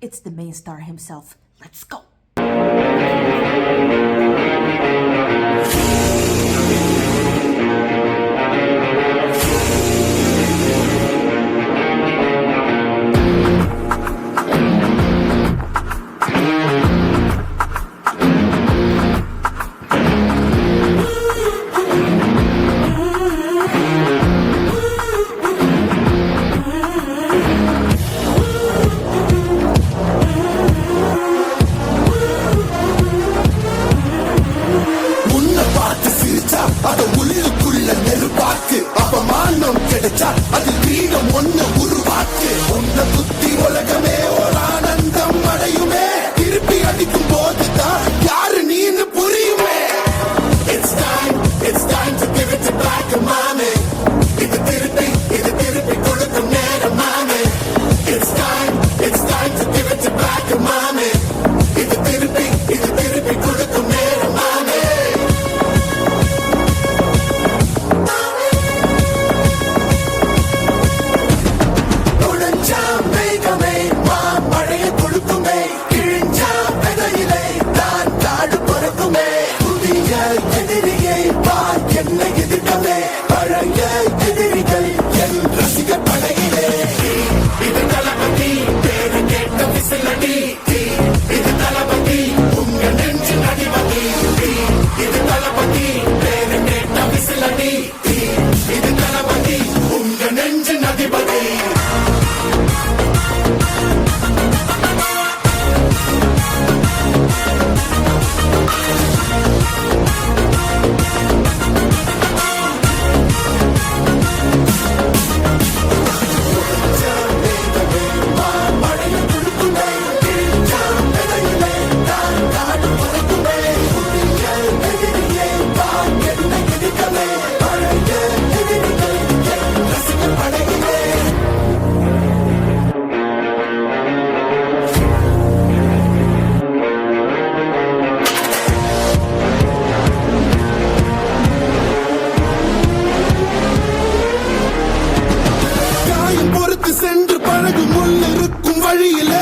It's the main star himself. Let's go. அது உள்ளுக்குள்ள நெருப்பாக்கு அப்பமானம் கிடைச்சா அது வீரம் ஒண்ணு உருவாக்கு உன்னை புத்தி உலகமே ஒரு ஆனந்தம் அடையுமே திருப்பி அடிக்கும் போதுதான் யாரு நீன்னு புரியுமே. It's time to give it to back mommy. இது திருப்பி கொடுக்கும் நேரம் மாமே. It's time to give it to back mommy. இது திருப்பி கொடுக்கும் நேரம் மாமே. என்னை எதிர்க்கவே பழைய எதிரிகள் என் ரசிக படையிலே இது தளபதி பேரு கேட்ட விசிலடி இது தளபதி உங்க நெஞ்சு நடிபதி இது தளபதி பேரு கேட்ட விசிலடி இது தளபதி உங்க நெஞ்சு நடிபதி. சென்று பழகும் முள் இருக்கும் வழியில்